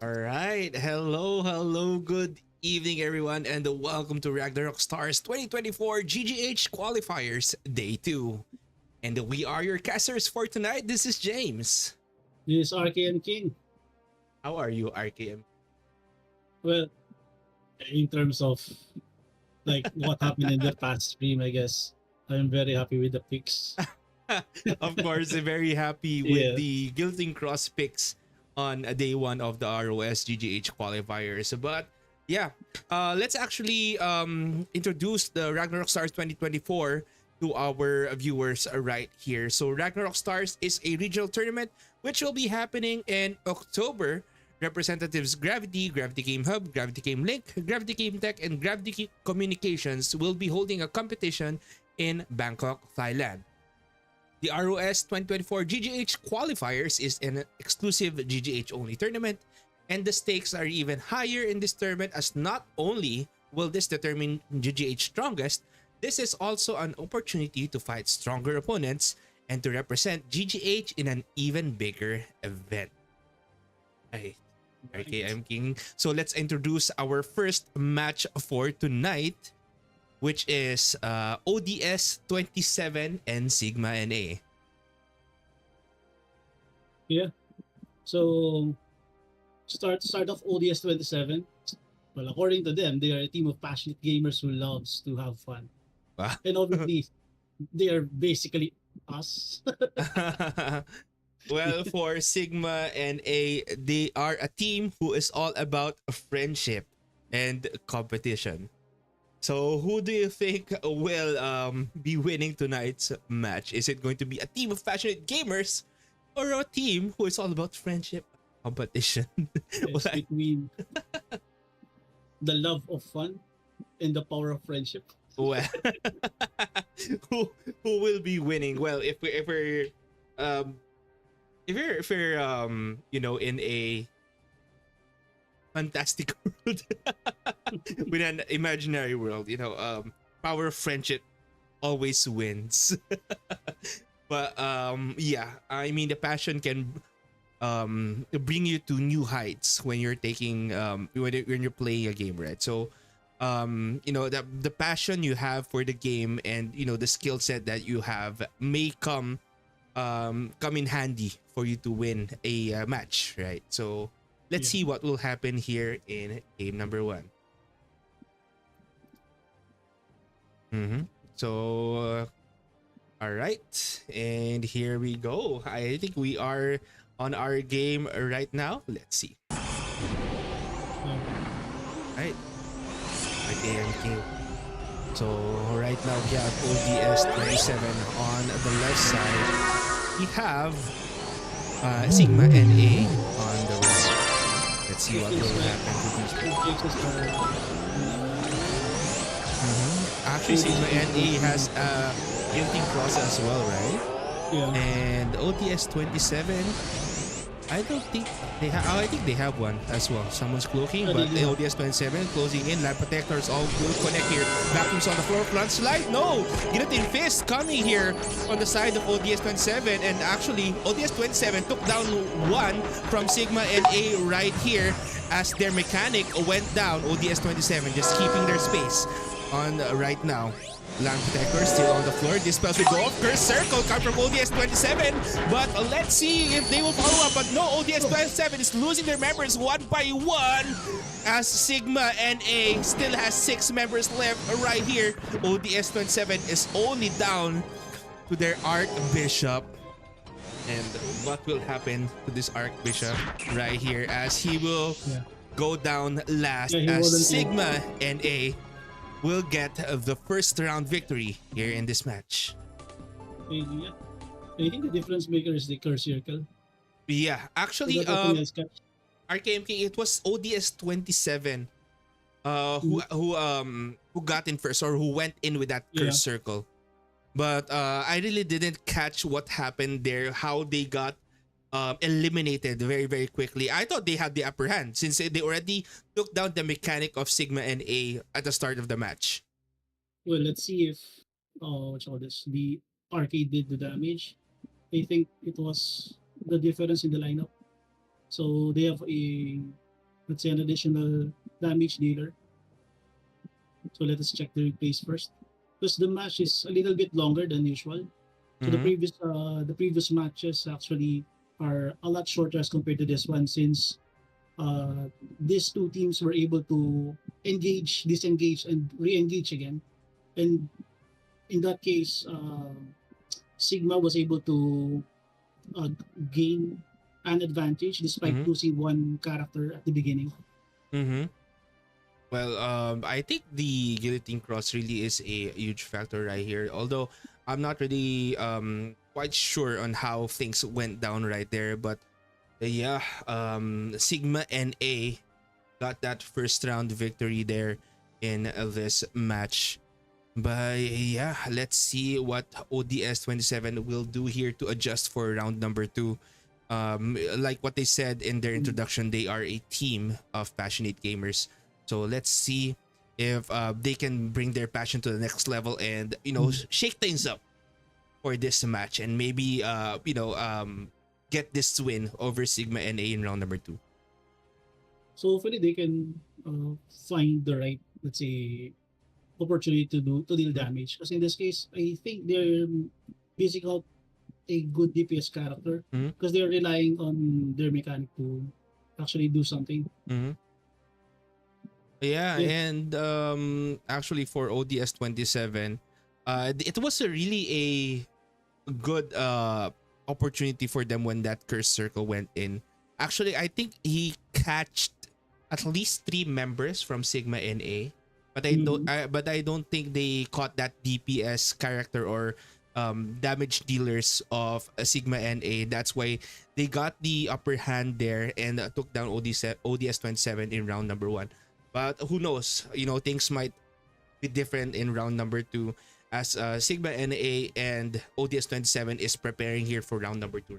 All right. Hello, hello. Good evening, everyone, and welcome to Ragnarok Stars 2024 GGH Qualifiers Day 2. And we are your casters for tonight. This is James. This is RKM King. How are you, RKM? Well, in terms of like what happened in the past stream, I guess I'm very happy with the picks. Of course, very happy with Yeah, the Guilting Cross picks on day one of the ROS GGH qualifiers. But yeah, let's actually introduce the Ragnarok Stars 2024 to our viewers right here. So Ragnarok Stars is a regional tournament which will be happening in October. Representatives Gravity, Gravity Game Hub, Gravity Game Link, Gravity Game Tech, and Gravity Communications will be holding a competition in Bangkok, Thailand. The ROS 2024 GGH Qualifiers is an exclusive GGH only tournament, and the stakes are even higher in this tournament as not only will this determine GGH strongest, this is also an opportunity to fight stronger opponents and to represent GGH in an even bigger event. Ay, okay, I'm King. So let's introduce our first match for tonight, which is ODS 27 and Sigma NA. yeah. So start off ODS 27. Well, according to them, they are a team of passionate gamers who loves to have fun, Wow. and obviously they are basically us. Well, for Sigma and A, they are a team who is all about friendship and competition. So, who do you think will be winning tonight's match? Is it going to be a team of passionate gamers or a team who is all about friendship competition? It's Well, between the love of fun and the power of friendship. well, who will be winning? Well, um if you're in a fantastic world with an imaginary world, power of friendship always wins. But yeah, I mean the passion can bring you to new heights when you're taking when you're playing a game, right? So the passion you have for the game and the skill set that you have may come in handy for you to win a match, right? So let's Yeah. see what will happen here in game number one. So all right, and here we go. I think we are on our game right now. Let's see. Right. Okay, okay. So right now we have ODS 27 on the left side. We have Sigma NA on the right. Let's see what will happen to these two. Actually, Sigma NA has Guilty Cross as well, right? Yeah. And OTS 27, I don't think they have. Oh, I think they have one as well. Someone's cloaking, but the ODS 27 closing in. Land protectors all will connect here. Vacuums on the floor. Front slide. No! Guillotine fist coming here on the side of ODS 27. And actually, ODS 27 took down one from Sigma and A right here as their mechanic went down. ODS 27 just keeping their space on right now. Land Protector still on the floor. Dispels will go off. Curse Circle come from ODS 27. But let's see if they will follow up. But no, ODS 27 is losing their members one by one. As Sigma NA still has 6 members left right here. ODS 27 is only down to their Archbishop. And what will happen to this Archbishop right here as he will go down last as Sigma NA will get the first round victory here in this match. Yeah. I think the difference maker is the curse circle. Yeah, actually, RKMK, it was ODS 27 who got in first or who went in with that curse circle. But I really didn't catch what happened there, how they got eliminated very, very quickly. I thought they had the upper hand since they already took down the mechanic of Sigma and A at the start of the match. Well, let's see if the arcade did the damage. I think it was the difference in the lineup. So they have a let's say, an additional damage dealer. So let us check the replays first. Because the match is a little bit longer than usual. So Mm-hmm. the previous matches actually are a lot shorter as compared to this one, since these two teams were able to engage, disengage, and re-engage again. And in that case, Sigma was able to uh, gain an advantage despite Mm-hmm. losing one character at the beginning. Mm-hmm. Well, I think the guillotine cross really is a huge factor right here. Although I'm not really quite sure on how things went down right there, but yeah, Sigma and A got that first round victory there in this match. But yeah, let's see what ODS 27 will do here to adjust for round number 2. Like what they said in their introduction, they are a team of passionate gamers. So let's see if they can bring their passion to the next level and shake things up for this match and maybe get this win over Sigma and A in round number 2. So hopefully they can find the right, let's say, opportunity to deal damage. Because in this case, I think they're missing out a good DPS character Mhm. because they're relying on their mechanic to actually do something. Mm-hmm. Yeah, Yeah. and actually for ODS 27, it was a really a good opportunity for them when that curse circle went in. Actually, I think he catched at least 3 members from Sigma NA, but I don't think they caught that DPS character or damage dealers of Sigma NA. That's why they got the upper hand there and took down ODS 27 in round number 1. But who knows? Things might be different in round number 2 as Sigma NA and ODS 27 is preparing here for round number 2.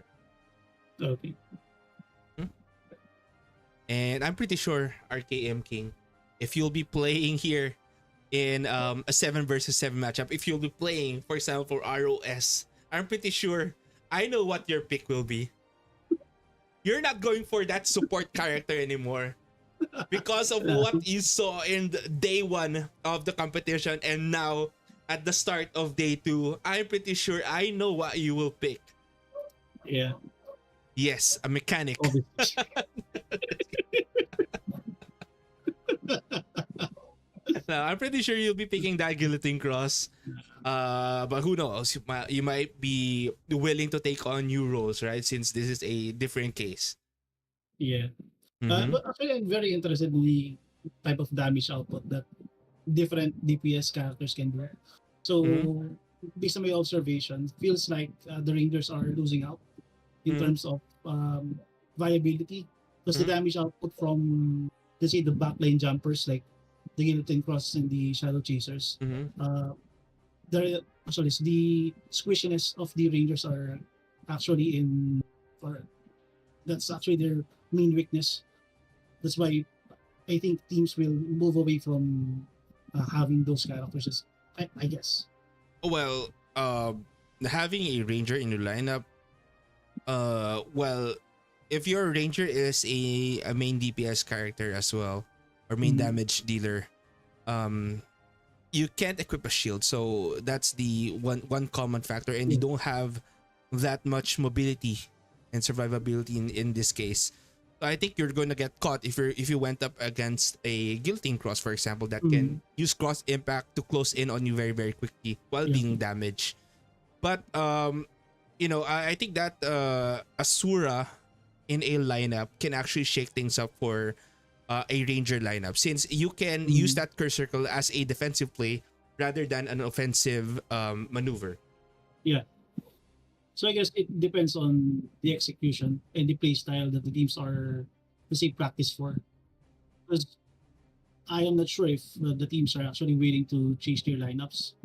Okay. And I'm pretty sure RKM King, if you'll be playing here in a 7 versus 7 matchup, if you'll be playing, for example, for ROS, I'm pretty sure I know what your pick will be. You're not going for that support character anymore because of what you saw in day 1 of the competition and now at the start of day 2. I'm pretty sure I know what you will pick. Yeah. Yes, a mechanic. Obviously. No, I'm pretty sure you'll be picking that guillotine cross. But who knows? You might be willing to take on new roles, right? Since this is a different case. Yeah. Mm-hmm. But actually, I'm very interested in the type of damage output that different DPS characters can do. So, based on my observation, feels like the Rangers are losing out in terms of viability because the damage output from, let's say, the backline jumpers like the Guillotine Cross and the Shadow Chasers, the squishiness of the Rangers are actually that's actually their main weakness. That's why I think teams will move away from having those characters. I guess. Well, having a ranger in your lineup, well, if your ranger is a main DPS character as well or main damage dealer, you can't equip a shield, so that's the one common factor, and you don't have that much mobility and survivability in this case. I think you're going to get caught if you went up against a guillotine cross, for example, that can use cross impact to close in on you very very quickly while being damaged. But I think that Asura in a lineup can actually shake things up for a ranger lineup, since you can use that curse circle as a defensive play rather than an offensive maneuver. Yeah. So I guess it depends on the execution and the play style that the teams are, let's say, practice for. Because I am not sure if the teams are actually waiting to change their lineups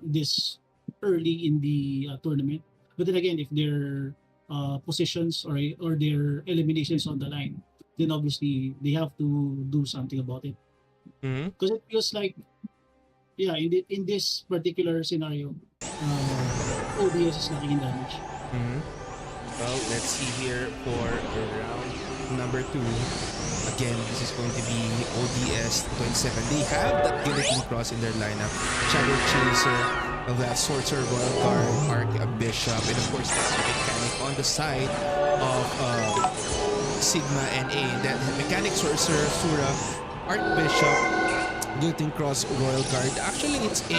this early in the tournament. But then again, if their positions or their eliminations on the line, then obviously they have to do something about it. Because it feels like, yeah, in this particular scenario, ODS is lacking in damage. Well, let's see here for round number 2. Again, this is going to be ODS 27. They have that Guillotine Cross in their lineup. Shadow Chaser, of that Sorcerer, Royal Guard, Archbishop, and of course that mechanic on the side of Sigma and A. That mechanic, Sorcerer, Sura, Archbishop, Guillotine Cross, Royal Guard. Actually, it's a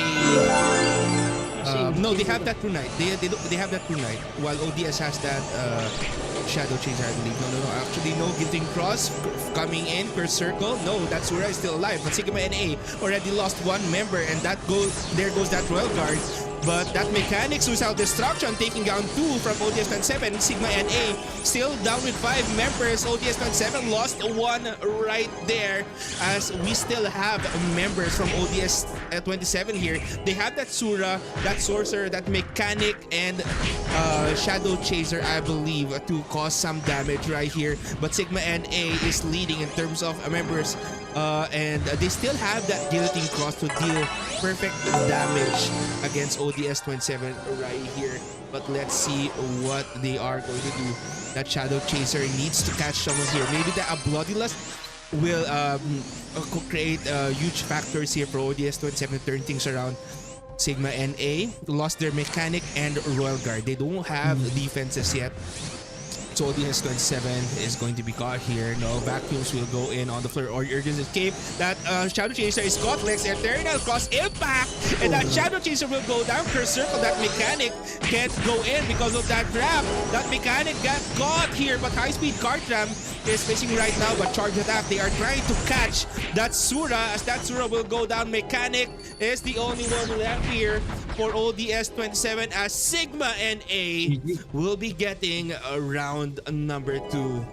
no, they have that tonight. They have that tonight. While ODS has that Shadow Chaser, I believe. No. Actually, no Guillotine Cross coming in per circle. No, that Sura is still alive. But Sigma and A already lost one member, and there goes that Royal Guard. But that mechanics without destruction taking down 2 from ODS 27. Sigma and A still down with 5 members. ODS 27 lost 1 right there, as we still have members from ODS 27 here. They have that Sura, that Sorcerer, that mechanic, and Shadow Chaser, I believe, to cause some damage right here. But Sigma and A is leading in terms of members, and they still have that Guillotine Cross to deal perfect damage against ODS 27 right here. But let's see what they are going to do. That Shadow Chaser needs to catch someone here. Maybe that a Bloody Lust will create huge factors here for ODS 27, turn things around. Sigma and A lost their mechanic and Royal Guard. They don't have defenses yet. So ODS 27 is going to be caught here. No, vacuums will go in on the floor, or Urgen's Escape. That Shadow Chaser is caught. Lex Eternal Cross Impact, and that Shadow Chaser will go down per circle. That mechanic can't go in because of that trap. That mechanic got caught here, but High Speed Card Ram is missing right now. But Charge Attack, they are trying to catch that Sura, as that Sura will go down. Mechanic is the only one left here for ODS 27, as Sigma and A will be getting around number 2.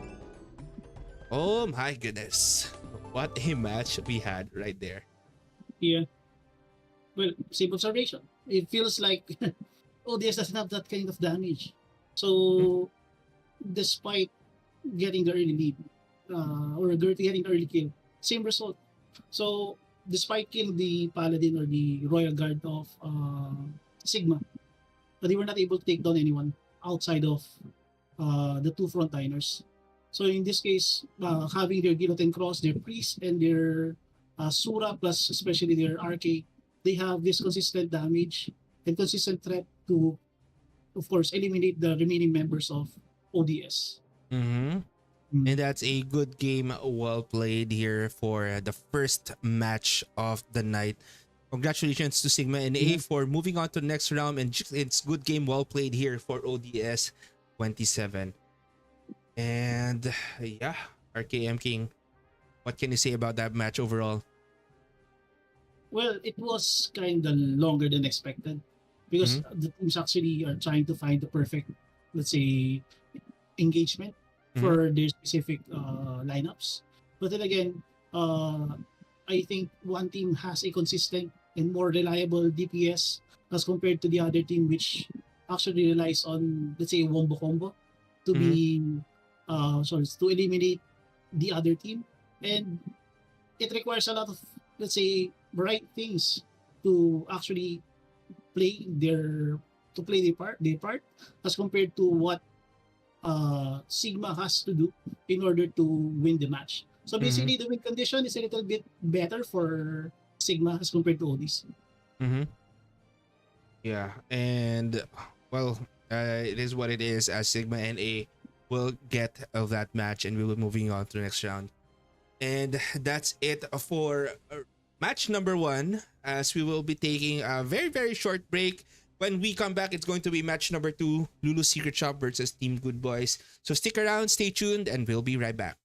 Oh my goodness, what a match we had right there. Yeah. Well, same observation. It feels like ODS doesn't have that kind of damage. So, despite getting the early lead, or getting the early kill, same result. So, despite killing the Paladin or the Royal Guard of Sigma, but they were not able to take down anyone outside of the 2 frontliners. So in this case, having their Guillotine Cross, their Priest, and their Sura, plus especially their RK, they have this consistent damage and consistent threat to, of course, eliminate the remaining members of ODS. And that's a good game, well played here for the first match of the night. Congratulations to Sigma and A for moving on to the next round, and it's good game, well played here for ODS 27. And yeah, RKM King, what can you say about that match overall? Well, it was kind of longer than expected because the teams actually are trying to find the perfect, let's say, engagement for their specific lineups. But then again, I think one team has a consistent and more reliable DPS as compared to the other team, which actually relies on, let's say, wombo combo to be to eliminate the other team. And it requires a lot of, let's say, right things to actually play their part as compared to what Sigma has to do in order to win the match. So basically, the win condition is a little bit better for Sigma as compared to ODS. Yeah, and well, it is what it is, as Sigma and A will get of that match, and we will be moving on to the next round. And that's it for match number 1, as we will be taking a very, very short break. When we come back, it's going to be match number 2, Lulu's Secret Shop versus Team Good Boys. So stick around, stay tuned, and we'll be right back.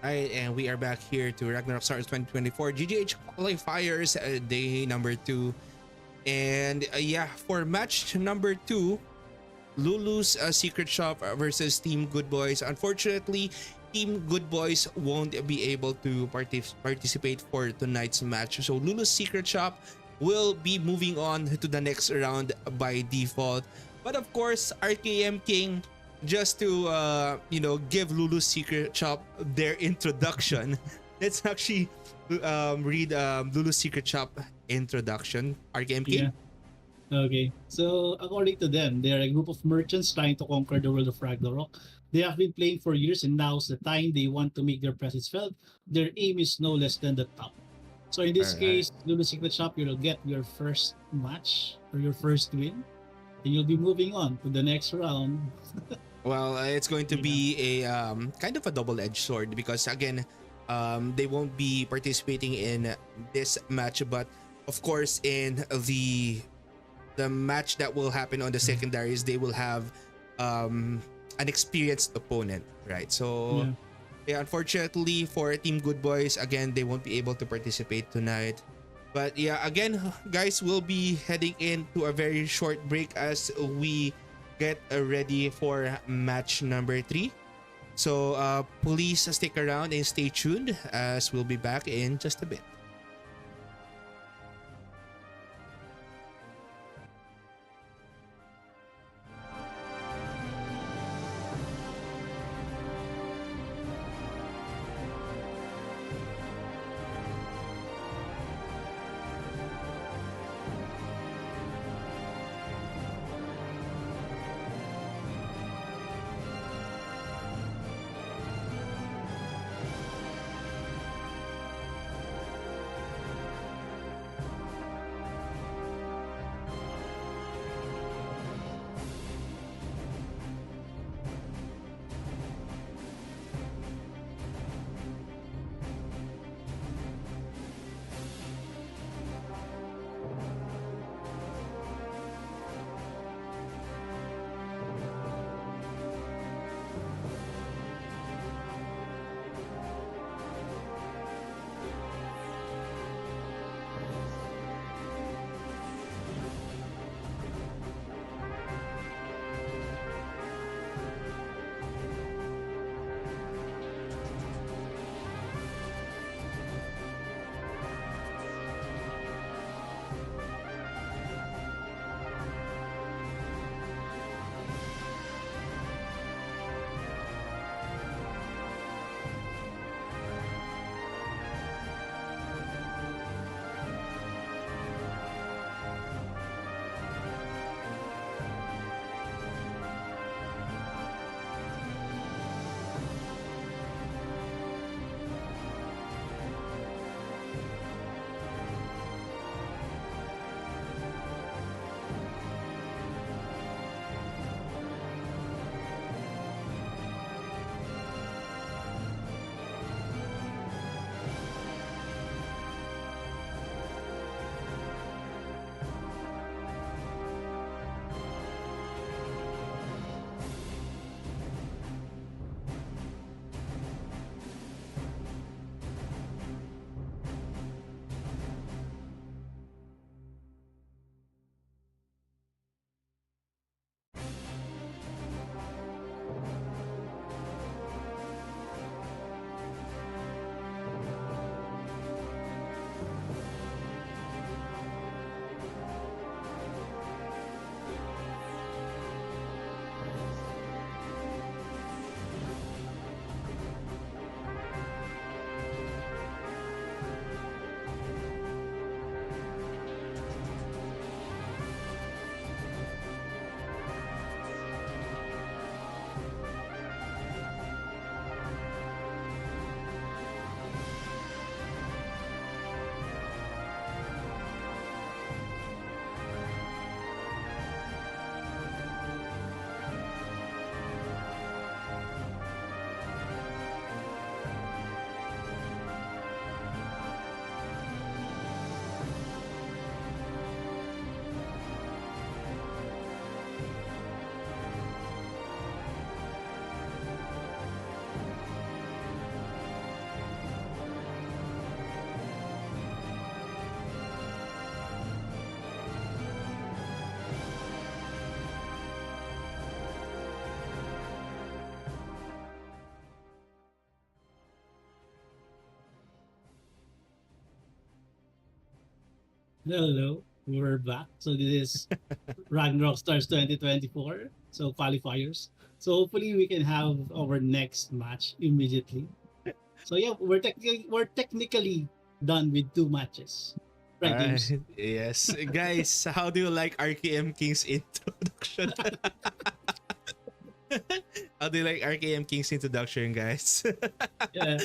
Alright, and we are back here to Ragnarok Stars 2024 GGH Qualifiers, day number 2. And yeah, for match number 2, Lulu's Secret Shop versus Team Good Boys. Unfortunately, Team Good Boys won't be able to participate for tonight's match. So Lulu's Secret Shop will be moving on to the next round by default. But of course, RKM King, just to give Lulu's Secret Shop their introduction. Let's actually read Lulu's Secret Shop introduction. RKM King. Yeah. Okay. So according to them, they are a group of merchants trying to conquer the world of Ragnarok. They have been playing for years and now's the time they want to make their presence felt. Their aim is no less than the top. So in this Alright. case, Lulu Secret Shop, you'll get your first match or your first win. And you'll be moving on to the next round. Well, it's going to Yeah. be a kind of a double-edged sword because again, they won't be participating in this match, but of course in the match that will happen on the secondaries, they will have an experienced opponent, right? So yeah, unfortunately for Team Good Boys, again, they won't be able to participate tonight. But yeah, again, guys, we'll be heading into a very short break as we get ready for match number 3. So please stick around and stay tuned as we'll be back in just a bit. Hello, we're back. So this is Ragnarok Stars 2024. So qualifiers. So hopefully we can have our next match immediately. So yeah, we're technically done with 2 matches. Right, Alright, James? yes. Guys, how do you like RKM King's introduction? How do you like RKM King's introduction, guys? Yeah.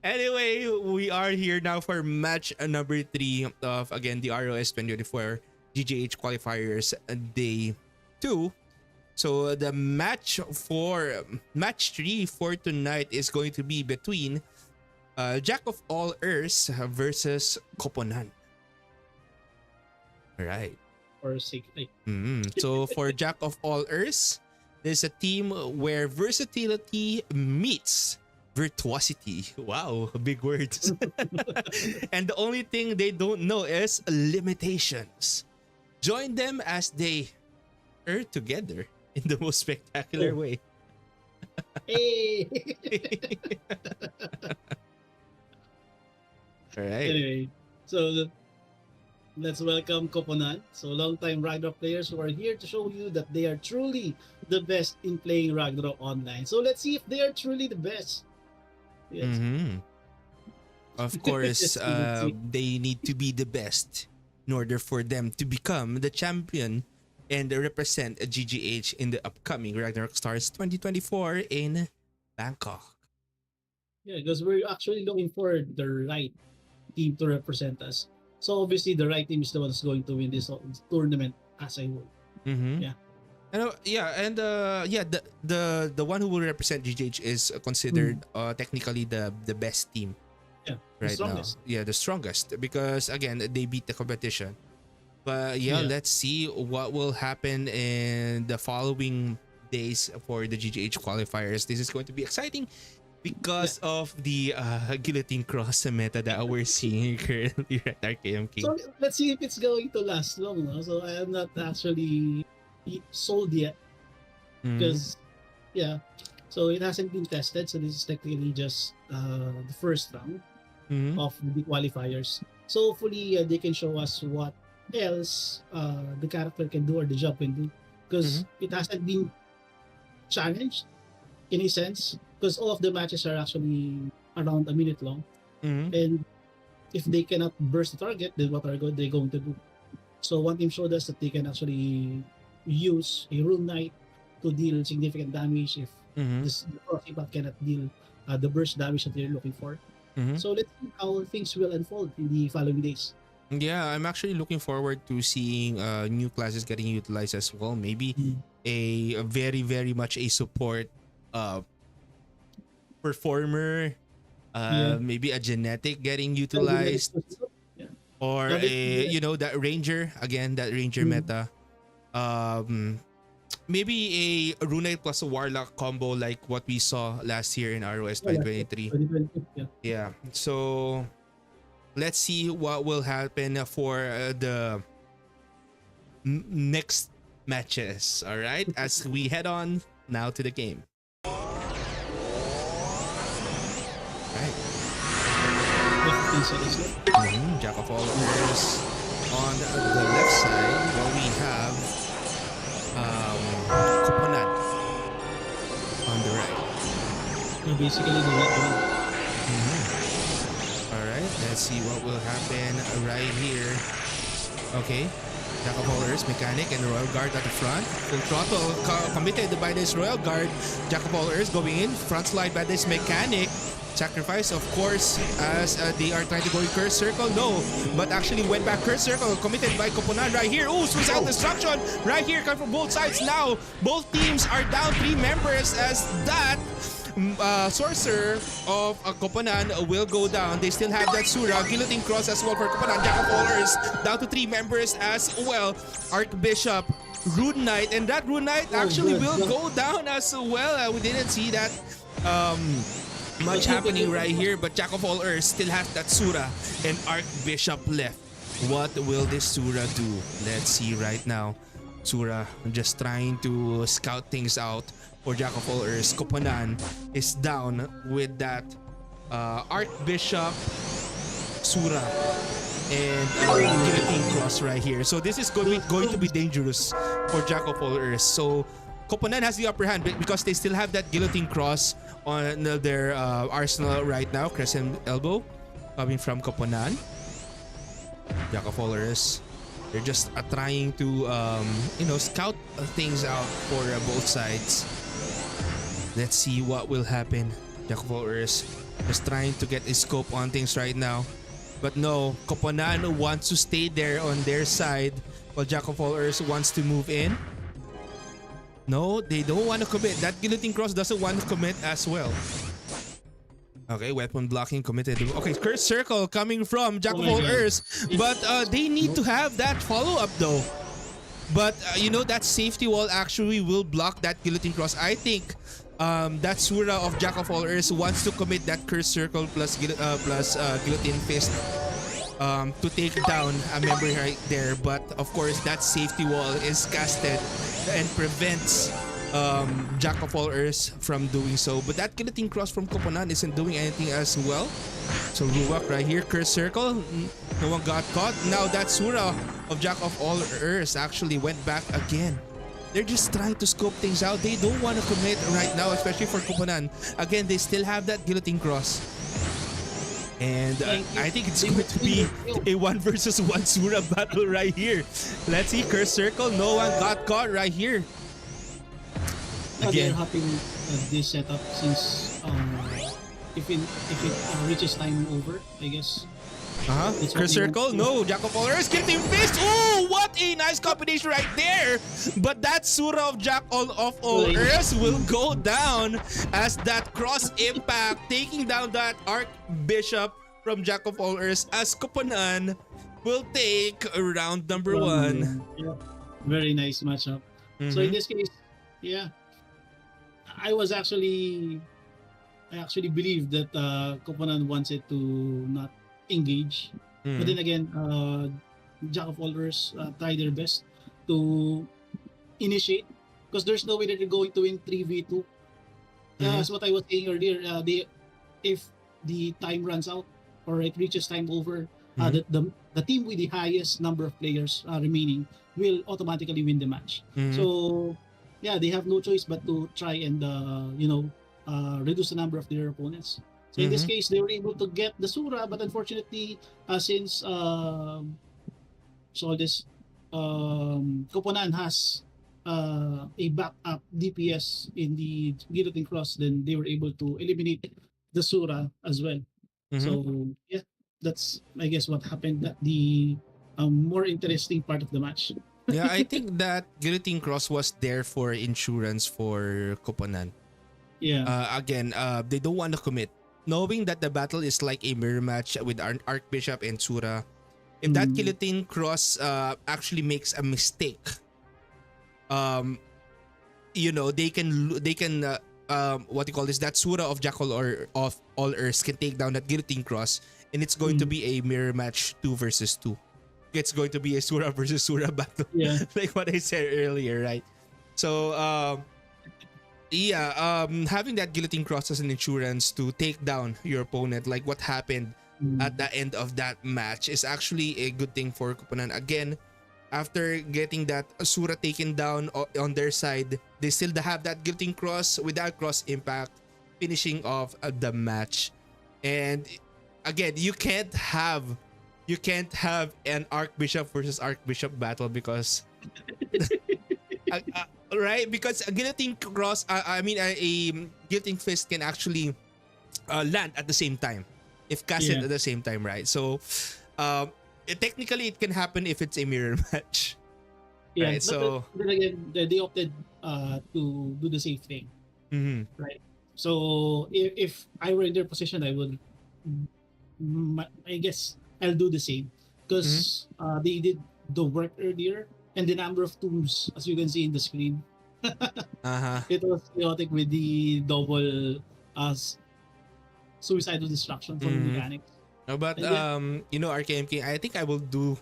Anyway, we are here now for match number 3 of, again, the ROS 2024 GGH Qualifiers Day 2. So the match 3 for tonight is going to be between Jack of All Earths versus Koponan. Right. Or sake. So for Jack of All Earths, there's a team where versatility meets virtuosity. Wow, big words. And the only thing they don't know is limitations. Join them as they are together in the most spectacular way. Hey. All right. Anyway, so let's welcome Koponan. So long-time Ragnarok players who are here to show you that they are truly the best in playing Ragnarok online. So let's see if they are truly the best. Yes. Of course, Let's see. they need to be the best in order for them to become the champion and represent a GGH in the upcoming Ragnarok Stars 2024 in Bangkok. Yeah, because we're actually looking for the right team to represent us. So obviously the right team is the one that's going to win this tournament as a whole. Yeah. The one who will represent GGH is considered technically the best team Yeah. The right now. strongest. Yeah, the strongest because again they beat the competition. But yeah, Yeah. let's see what will happen in the following days for the GGH qualifiers. This is going to be exciting because of the guillotine cross meta that we're seeing currently at RKM King. So let's see if it's going to last long. No? So I am not actually sold yet because so it hasn't been tested. So this is technically just the first round of the qualifiers. So hopefully they can show us what else the character can do or the job can do because it hasn't been challenged in a sense because all of the matches are actually around a minute long. And if they cannot burst the target, then what are they going to do? So one team showed us that they can actually use a Rune Knight to deal significant damage if the crossing path cannot deal the burst damage that they're looking for. So let's see how things will unfold in the following days. Yeah, I'm actually looking forward to seeing new classes getting utilized as well. Maybe a very, very much a support performer, maybe a genetic getting utilized, or that ranger again, that ranger meta. Maybe a Runite plus a Warlock combo like what we saw last year in ROS 2023. Yeah. So let's see what will happen for the next matches. All right, as we head on now to the game. Right. Jack of all Earths on the left side. Well, we have Koponan on the right. Basically the right one. Alright, let's see what will happen right here. Okay, Jack of all Earths, Mechanic, and Royal Guard at the front. Full throttle committed by this Royal Guard. Jack of all Earths going in, front slide by this Mechanic. Sacrifice, of course, as they are trying to go in Curse Circle. No, but actually went back Curse Circle, committed by Koponan right here. Oh, suicidal destruction right here, coming from both sides now. Both teams are down 3 members as that Sorcerer of Koponan will go down. They still have that Sura. Guillotine Cross as well for Koponan. Jack of all Earths down to 3 members as well. Archbishop, Rune Knight, and that Rune Knight actually will go down as well. We didn't see that much happening right here, but Jack of all Earths still has that Sura and Archbishop left. What will this Sura do? Let's see right now. Sura just trying to scout things out for Jack of all Earths. Koponan is down with that Archbishop Sura. and guillotine cross right here. So this is going to be dangerous for Jack of all Earths. So Koponan has the upper hand because they still have that guillotine cross on their arsenal right now. Crescent elbow coming from Koponan. Jack of all Earths. They're just trying to scout things out for both sides. Let's see what will happen. Jack of all Earths just trying to get a scope on things right now. But no, Koponan wants to stay there on their side while Jack of all Earths wants to move in. No, they don't want to commit. That guillotine cross doesn't want to commit as well. Okay, weapon blocking committed. Okay, curse circle coming from Jack of all Earths. But they need to have that follow-up though. But that safety wall actually will block that guillotine cross. I think that Sura of Jack of all Earths wants to commit that curse circle plus guillotine fist to take down a member right there. But of course, that safety wall is casted and prevents Jack of all Earths from doing so. But that guillotine cross from Koponan isn't doing anything as well. So Ruak right here, curse circle. No one got caught. Now that Sura of Jack of all Earths actually went back again. They're just trying to scope things out. They don't want to commit right now, especially for Koponan. Again, they still have that guillotine cross. And I think it's going to be a 1 versus 1 Sura battle right here. Let's see, curse circle. No one got caught right here. They're happy with this setup since if it reaches time over, I guess. Curse circle. No, Jack of all Earths getting fist. Oh, what a nice combination right there. But that Sura of Jack of all Earths will go down as that cross impact taking down that Archbishop from Jack of all Earths as Koponan will take round number 1. Yeah. Very nice matchup. So in this case, yeah, I actually believed that Koponan wants it to not engage, but then again, Jack of all Earths try their best to initiate because there's no way that they're going to win 3v2. That's what I was saying earlier. If the time runs out or it reaches time over, the team with the highest number of players remaining will automatically win the match. So yeah, they have no choice but to try and reduce the number of their opponents. So in this case, they were able to get the Sura, but unfortunately, since Koponan has a backup DPS in the guillotine cross, then they were able to eliminate the Sura as well. So yeah, that's I guess what happened at the more interesting part of the match. Yeah, I think that guillotine cross was there for insurance for Koponan. Yeah. Again, they don't want to commit. Knowing that the battle is like a mirror match with Archbishop and Sura, if that guillotine cross actually makes a mistake, they can that Sura of Jackal or of all Earths can take down that guillotine cross, and it's going to be a mirror match 2 versus 2. It's going to be a Sura versus Sura battle, like what I said earlier, right? So having that guillotine cross as an insurance to take down your opponent, like what happened at the end of that match, is actually a good thing for Koponan. Again, after getting that Asura taken down on their side, they still have that guillotine cross without cross impact, finishing off the match. And again, you can't have an Archbishop versus Archbishop battle because right? Because a guillotine cross, a guillotine fist can actually land at the same time if casted at the same time, right? So technically it can happen if it's a mirror match. Yeah, right? So then again, they opted to do the safe thing, right? So if I were in their position, I would, I guess I'll do the same because they did the work earlier, and the number of tombs, as you can see in the screen, it was chaotic with the double suicidal destruction from the mechanics. No, but RKMK, I think I would do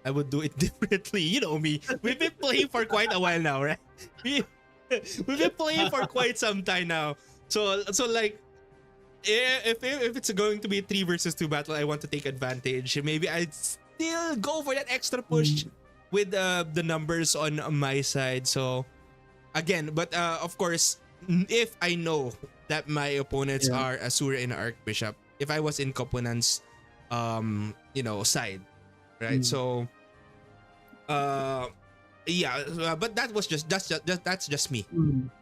it differently. You know me. We've been playing for quite a while now, right? We've been playing for quite some time now. So like if it's going to be a 3 versus 2 battle, I want to take advantage. Maybe I'd still go for that extra push with the numbers on my side. So again, but of course, if I know that my opponents Yeah. are Asura and Archbishop, if I was in Koponan's side, right? So yeah, but that was that's just me.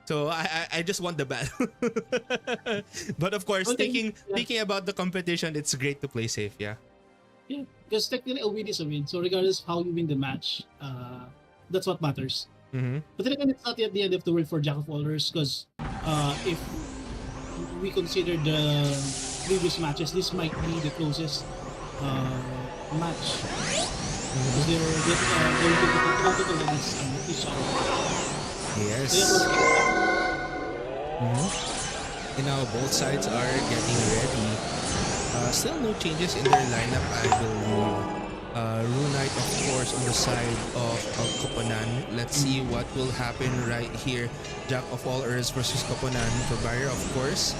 So I just want the battle. But of course, Well, then, thinking about the competition, it's great to play safe. Yeah. yeah, because technically a win is a win. So regardless of how you win the match, that's what matters. Mm-hmm. But then again, it's not yet the end of the world for Jack of All Worlds because if we consider the previous matches, this might be the closest match because they were going to against each other. Yes. So yeah, And now both sides are getting ready. Still no changes in their lineup, I believe. Rune Knight, of course, on the side of Koponan. Let's see what will happen right here. Jack of all Earths versus Koponan for Barrier, of course.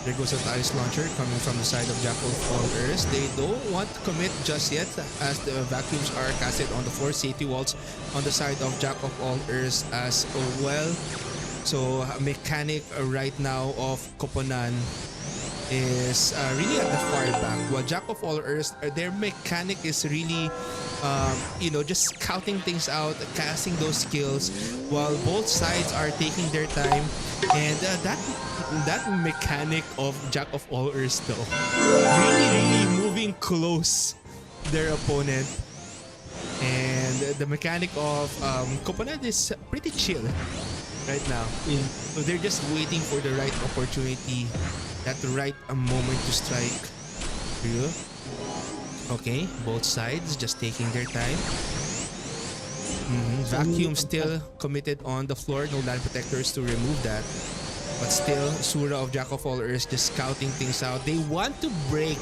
There goes an ice launcher coming from the side of Jack of all Earths. They don't want to commit just yet as the vacuums are casted on the floor. Safety walls on the side of Jack of all Earths as well. So mechanic right now of Koponan is really at the far back. While Jack of all Earths, their mechanic is really, just scouting things out, casting those skills, while both sides are taking their time. And that mechanic of Jack of all Earths, though, really moving close their opponent. And the mechanic of Koponan is pretty chill right now. yeah. So they're just waiting for the right opportunity, that right moment to strike. Real. Okay, both sides just taking their time. Vacuum still committed on the floor. No land protectors to remove that. But still, Sura of Jack of all Earths just scouting things out. They want to break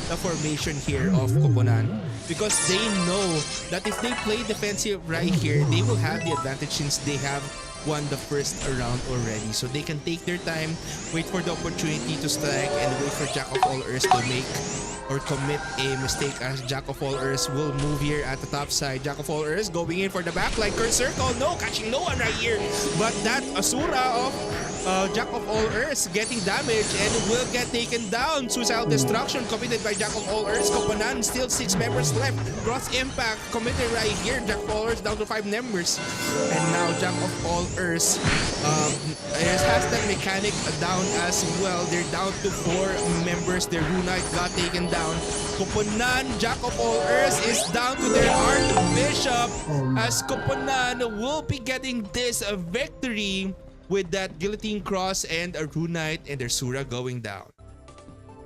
the formation here of Koponan because they know that if they play defensive right here, they will have the advantage since they have won the first round already. So they can take their time, wait for the opportunity to strike, and wait for Jack of all Earths to make or commit a mistake as Jack of all Earths will move here at the top side. Jack of all Earths going in for the backline curve circle. No, catching no one right here. But that Asura of Jack of all Earths getting damaged and will get taken down. Suicidal destruction committed by Jack of all Earths. Koponan still 6 members left. Cross impact committed right here. Jack of all Earths down to 5 members. And now Jack of all Earths has that mechanic down as well. They're down to 4 members. Their Rune Knight got taken down. Koponan, Jack of all Earths is down to their Archbishop as Koponan will be getting this victory with that guillotine cross and a Rune Knight and their Sura going down.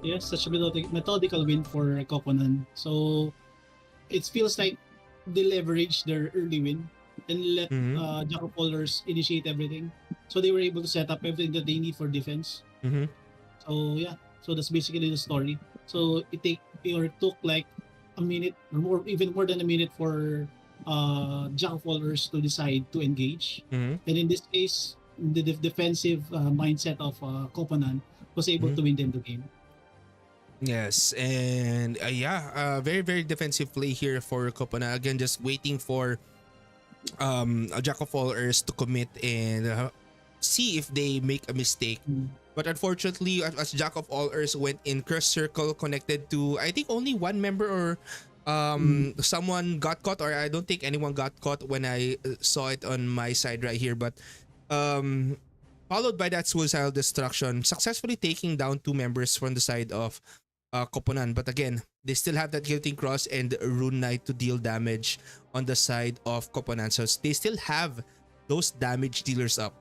Yeah, such a methodical win for Koponan. So it feels like they leveraged their early win and let Jack of all Earths initiate everything. So they were able to set up everything that they need for defense. So yeah, so that's basically the story. So it took like a minute or more, even more than a minute for Jack of all Earths to decide to engage. And in this case, the defensive mindset of Koponan was able to win them the game. Yes, and very very defensive play here for Koponan. Again, just waiting for a Jack of all Earths to commit and see if they make a mistake. But unfortunately, as Jack of all Earths went in cross circle connected to, I think only one member or someone got caught, or I don't think anyone got caught when I saw it on my side right here. But followed by that suicidal destruction, successfully taking down 2 members from the side of Koponan. But again, they still have that guillotine cross and Rune Knight to deal damage on the side of Koponan. So they still have those damage dealers up,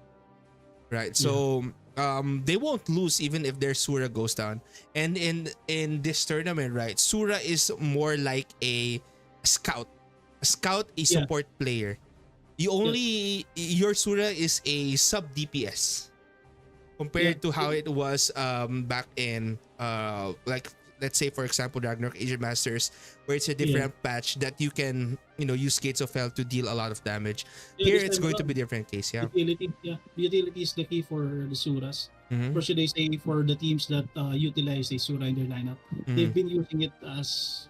right? So they won't lose even if their Sura goes down. And in this tournament, right, Sura is more like a scout. A scout, a support player. Your Sura is a sub DPS compared to how it was back in like, let's say for example Ragnarok Asian Masters, where it's a different patch that you can use Gates of Hell to deal a lot of damage. Here it's going to be different case. The utility is the key for the Suras. Mm-hmm. or should I say for the teams that utilize the Sura in their lineup, they've been using it as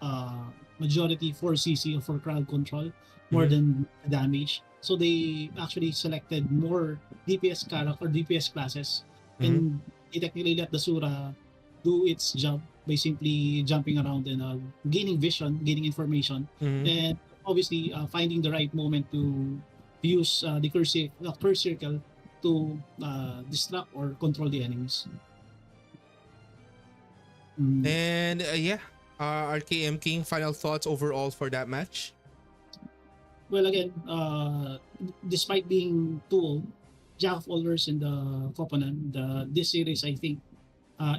uh, majority for CC or for crowd control more Mm-hmm. than damage. So they actually selected more DPS character or DPS classes, Mm-hmm. and they technically let the Sura do its job by simply jumping around and gaining vision, gaining information, Mm-hmm. and obviously finding the right moment to use curse circle to distract or control the enemies. Mm. And yeah, RKM King, final thoughts overall for that match? Well, again, despite being too old, Jack of all works in the Koponan, this series I think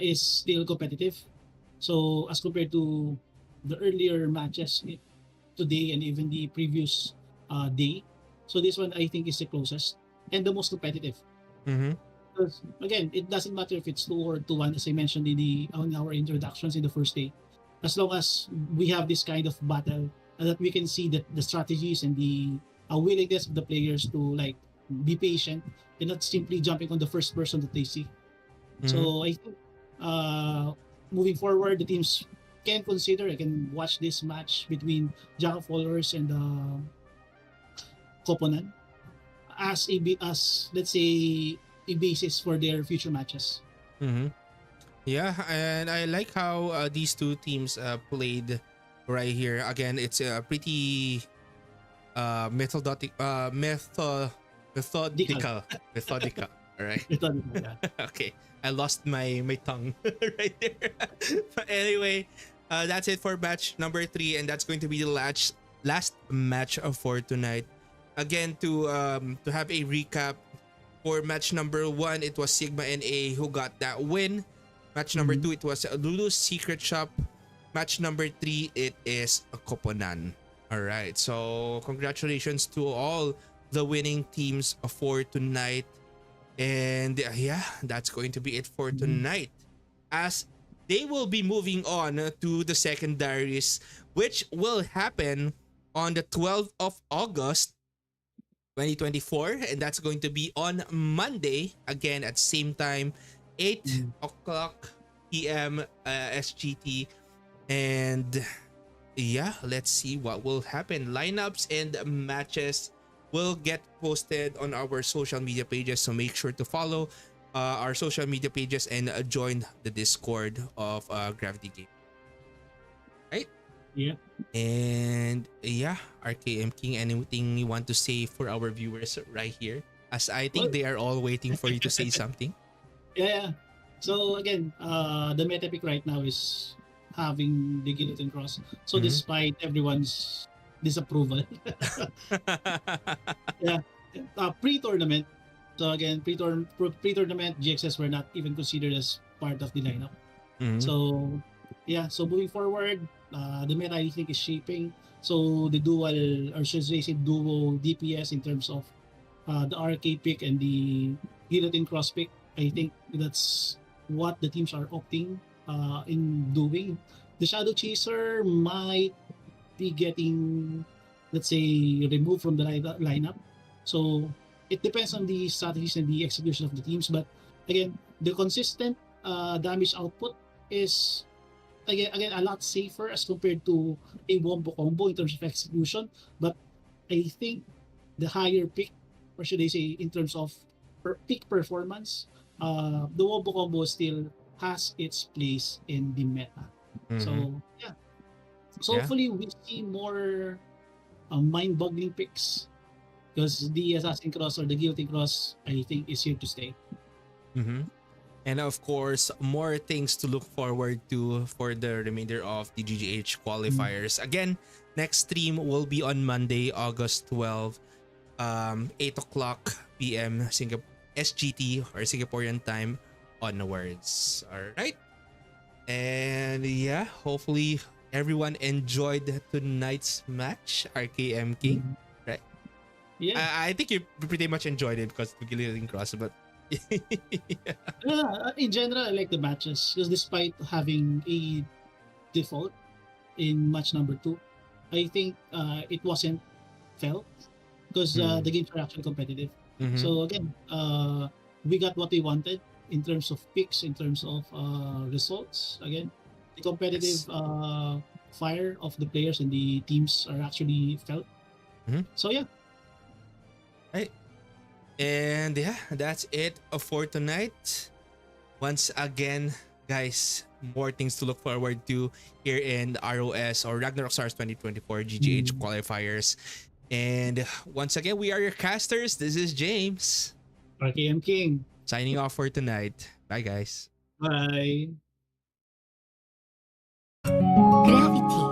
is still competitive. So as compared to the earlier matches today and even the previous day, so this one I think is the closest and the most competitive. Mm-hmm. Because again, it doesn't matter if it's 2 or 2-1, as I mentioned in our introductions in the first day. As long as we have this kind of battle, that we can see that the strategies and the willingness of the players to like be patient and not simply jumping on the first person that they see. Mm-hmm. So I think uh, moving forward, the teams can watch this match between Jack of Followers and Koponan as let's say a basis for their future matches. Mm-hmm. Yeah, and I like how these two teams played right here. Again, it's a pretty Dical. methodical. Methodical. All right. Yeah. Okay, I lost my tongue right there. But anyway, that's it for match number 3, and that's going to be the last match for tonight. Again, to have a recap for match number 1, it was Sigma and A who got that win. Match number 2, it was Lulu's Secret Shop. Match number 3, it is Koponan. All right, so congratulations to all the winning teams for tonight. And yeah, that's going to be it for tonight. As they will be moving on to the secondaries, which will happen on the 12th of August 2024. And that's going to be on Monday, again at same time, 8 o'clock p.m. SGT. And yeah, let's see what will happen. Lineups and matches will get posted on our social media pages, so make sure to follow our social media pages and join the Discord of Gravity Game. Right? Yeah. And yeah, RKM King, anything you want to say for our viewers right here? As I think they are all waiting for you to say something. Yeah. So again, the meta pick right now is having the Guillotine Cross. So despite everyone's disapproval, yeah, pre-tournament. So again, pre-tournament, GXS were not even considered as part of the lineup. So yeah, so moving forward, the meta I think is shaping. So the dual, or should I say duo DPS in terms of the RK pick and the Guillotine Cross pick, I think that's what the teams are opting in doing. The Shadow Chaser might be getting, let's say, removed from the lineup. So it depends on the strategies and the execution of the teams. But again, the consistent damage output is again a lot safer as compared to a wombo combo in terms of execution. But I think the higher pick, or should I say, in terms of peak performance, the wombo combo still has its place in the meta. So yeah. So hopefully we see more mind-boggling picks, because the Assassin Cross or the Guilty Cross, I think, is here to stay. And of course, more things to look forward to for the remainder of the GGH qualifiers. Again, next stream will be on Monday, August 12, 8 o'clock p.m. SGT or Singaporean time onwards. All right. And yeah, hopefully everyone enjoyed tonight's match, RKM King, right? Yeah. I think you pretty much enjoyed it because of Guillotine Cross, but Yeah, in general, I like the matches because despite having a default in match number 2, I think it wasn't felt because the games are actually competitive. So again, we got what we wanted in terms of picks, in terms of results. Again, the competitive Yes. fire of the players and the teams are actually felt. Mhm. So yeah, Right. And yeah, that's it for tonight. Once again, guys, more things to look forward to here in the ROS or Ragnarok Stars 2024 GGH mm, qualifiers. And once again, we are your casters. This is James RKM King. signing off for tonight. Bye, guys. Bye. Gravity.